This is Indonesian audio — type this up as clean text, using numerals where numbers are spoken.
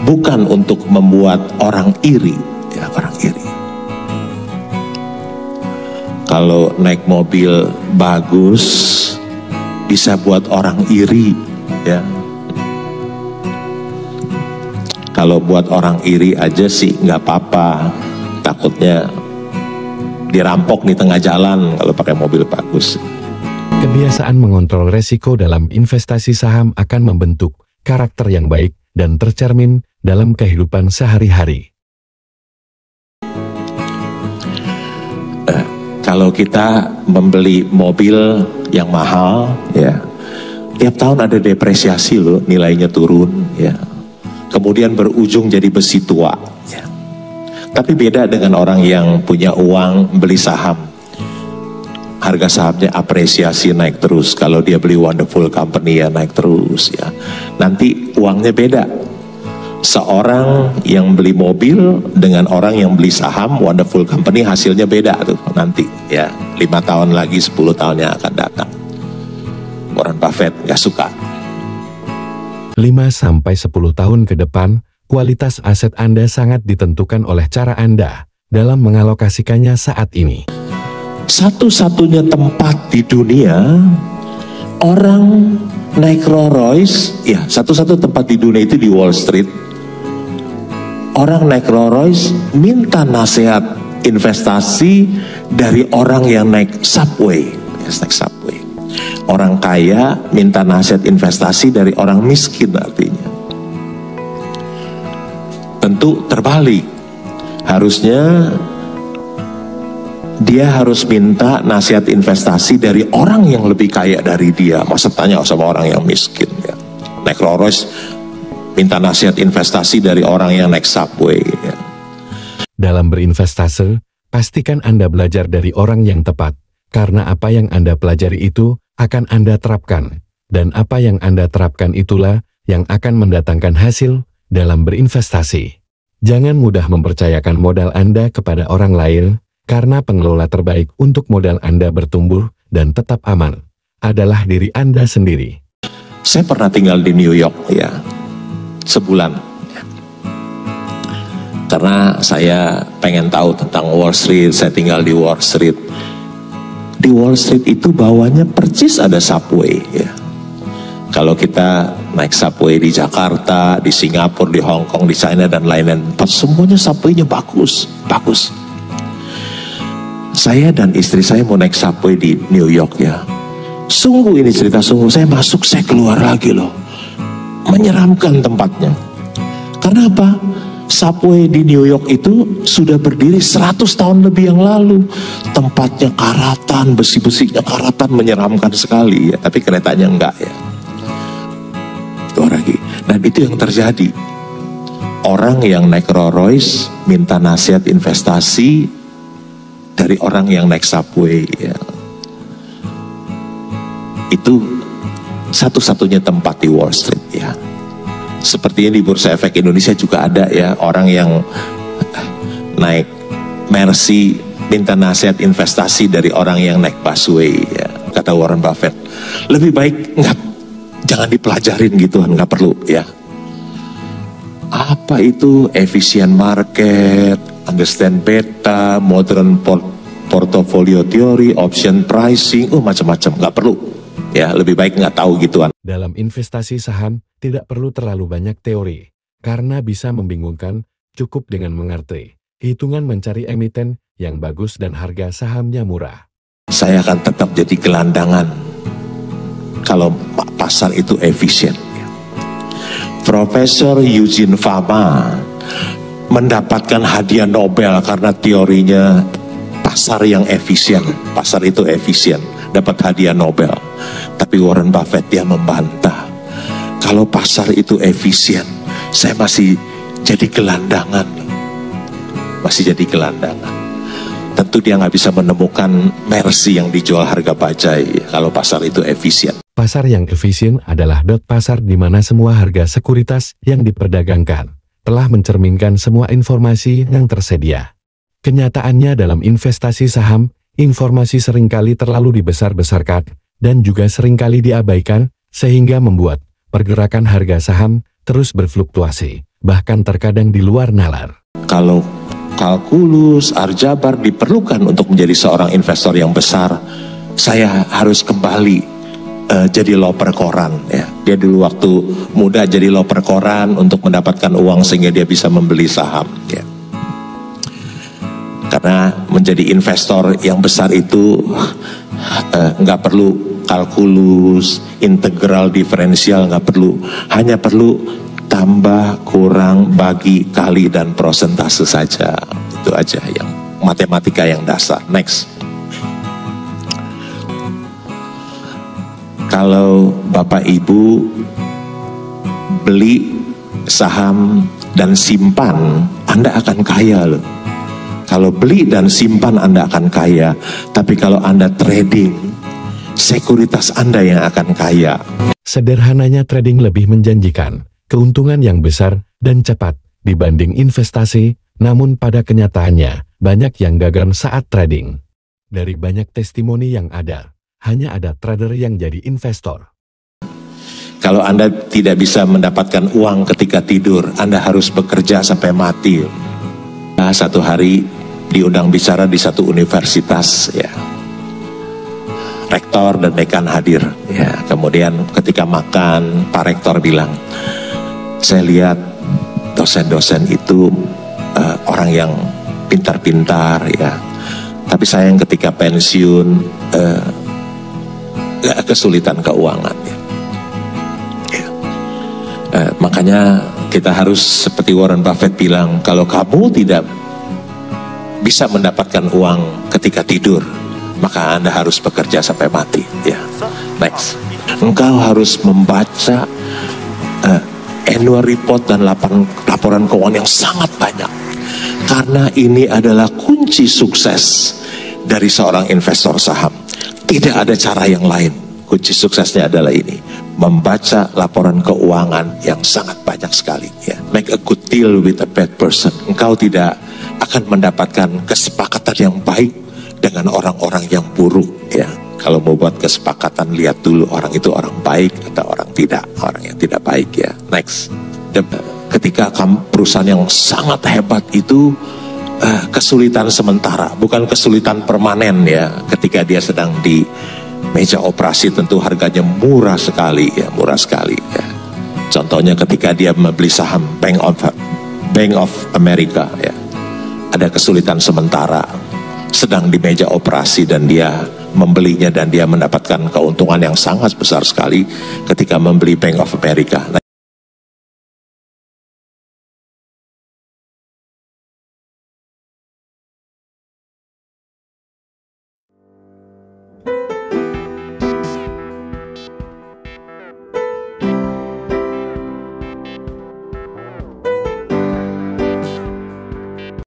bukan untuk membuat orang iri, ya, orang iri. Kalau naik mobil bagus bisa buat orang iri, ya. Kalau buat orang iri aja sih nggak apa-apa, takutnya dirampok di tengah jalan kalau pakai mobil bagus. Kebiasaan mengontrol resiko dalam investasi saham akan membentuk karakter yang baik dan tercermin dalam kehidupan sehari-hari. Kalau kita membeli mobil yang mahal, ya, tiap tahun ada depresiasi loh, nilainya turun, ya. Kemudian berujung jadi besi tua, ya. Tapi beda dengan orang yang punya uang beli saham. Harga sahamnya apresiasi naik terus. Kalau dia beli Wonderful Company ya naik terus, ya. Nanti uangnya beda. Seorang yang beli mobil dengan orang yang beli saham Wonderful Company hasilnya beda tuh nanti, ya. 5 tahun lagi, 10 tahun yang akan datang. Warren Buffett gak suka. 5-10 tahun ke depan, kualitas aset Anda sangat ditentukan oleh cara Anda dalam mengalokasikannya saat ini. Satu-satunya tempat di dunia orang naik Rolls Royce, ya, satu-satu tempat di dunia itu di Wall Street. Orang naik Rolls Royce minta nasihat investasi dari orang yang naik subway, ya, naik subway. Orang kaya minta nasihat investasi dari orang miskin, artinya. Tentu terbalik. Harusnya dia harus minta nasihat investasi dari orang yang lebih kaya dari dia. Masa tanya sama orang yang miskin, ya. Naik Rolls Royce minta nasihat investasi dari orang yang naik subway, ya. Dalam berinvestasi, pastikan Anda belajar dari orang yang tepat, karena apa yang Anda pelajari itu akan Anda terapkan, dan apa yang Anda terapkan itulah yang akan mendatangkan hasil dalam berinvestasi. Jangan mudah mempercayakan modal Anda kepada orang lain, karena pengelola terbaik untuk modal Anda bertumbuh dan tetap aman adalah diri Anda sendiri. Saya pernah tinggal di New York, ya, sebulan, ya. Karena saya pengen tahu tentang Wall Street. Saya tinggal di Wall Street. Di Wall Street itu bawahnya percis ada subway, ya. Kalau kita naik subway di Jakarta, di Singapura, di Hong Kong, di China dan lain-lain, semuanya subway-nya bagus, bagus. Saya dan istri saya mau naik subway di New York, ya. Sungguh ini cerita sungguh, saya masuk, saya keluar lagi loh. Menyeramkan tempatnya. Karena apa? Subway di New York itu sudah berdiri 100 tahun lebih yang lalu. Tempatnya karatan, besi-besinya karatan, menyeramkan sekali, ya. Tapi keretanya enggak, ya. Keluar lagi. Dan itu yang terjadi. Orang yang naik Rolls Royce minta nasihat investasi dari orang yang naik subway, ya. Itu satu-satunya tempat di Wall Street, ya. Sepertinya di Bursa Efek Indonesia juga ada, ya, orang yang naik Mercy minta nasihat investasi dari orang yang naik busway, ya. Kata Warren Buffett, lebih baik jangan dipelajarin gituan, nggak perlu, ya. Apa itu efficient market, understand beta, modern portfolio theory, option pricing, macam-macam, nggak perlu, ya. Lebih baik nggak tahu gituan. Dalam investasi saham, tidak perlu terlalu banyak teori, karena bisa membingungkan, cukup dengan mengerti hitungan mencari emiten yang bagus dan harga sahamnya murah. Saya akan tetap jadi gelandangan kalau pasar itu efisien. Profesor Eugene Fama mendapatkan hadiah Nobel karena teorinya pasar yang efisien. Pasar itu efisien, dapat hadiah Nobel. Tapi Warren Buffett dia membantah. Kalau pasar itu efisien, saya masih jadi gelandangan. Masih jadi gelandangan. Tentu dia nggak bisa menemukan Mercy yang dijual harga bajai kalau pasar itu efisien. Pasar yang efisien adalah pasar di mana semua harga sekuritas yang diperdagangkan telah mencerminkan semua informasi yang tersedia. Kenyataannya dalam investasi saham, informasi seringkali terlalu dibesar-besarkan dan juga seringkali diabaikan, sehingga membuat pergerakan harga saham terus berfluktuasi bahkan terkadang di luar nalar. Kalau kalkulus, aljabar diperlukan untuk menjadi seorang investor yang besar, saya harus kembali jadi loper koran ya. Dia dulu waktu muda jadi loper koran untuk mendapatkan uang sehingga dia bisa membeli saham ya. Karena menjadi investor yang besar itu nggak perlu kalkulus, integral, diferensial, nggak perlu, hanya perlu tambah, kurang, bagi, kali, dan prosentase saja. Itu aja yang matematika yang dasar. Next. Kalau Bapak Ibu beli saham dan simpan, Anda akan kaya loh. Kalau beli dan simpan Anda akan kaya, tapi kalau Anda trading, sekuritas Anda yang akan kaya. Sederhananya trading lebih menjanjikan keuntungan yang besar dan cepat dibanding investasi, namun pada kenyataannya banyak yang gagal saat trading. Dari banyak testimoni yang ada, hanya ada trader yang jadi investor. Kalau Anda tidak bisa mendapatkan uang ketika tidur, Anda harus bekerja sampai mati. Satu hari diundang bicara di satu universitas ya. Rektor dan dekan hadir ya. Kemudian ketika makan, Pak Rektor bilang, saya lihat dosen-dosen itu orang yang pintar-pintar ya. Tapi sayang ketika pensiun kesulitan keuangan ya. Makanya kita harus seperti Warren Buffett bilang, kalau kamu tidak bisa mendapatkan uang ketika tidur, maka Anda harus bekerja sampai mati ya. Next. Engkau harus membaca annual report dan laporan keuangan yang sangat banyak, karena ini adalah kunci sukses dari seorang investor saham. Tidak ada cara yang lain. Kunci suksesnya adalah ini, membaca laporan keuangan yang sangat banyak sekali ya. Make a good deal with a bad person. Engkau tidak akan mendapatkan kesepakatan yang baik dengan orang-orang yang buruk ya. Kalau mau buat kesepakatan, lihat dulu orang itu orang baik atau orang yang tidak baik ya. Next. Ketika perusahaan yang sangat hebat itu kesulitan sementara, bukan kesulitan permanen ya. Ketika dia sedang di meja operasi tentu harganya murah sekali ya. Contohnya ketika dia membeli saham Bank of America ya. Ada kesulitan sementara, sedang di meja operasi dan dia membelinya dan dia mendapatkan keuntungan yang sangat besar sekali ketika membeli Bank of America.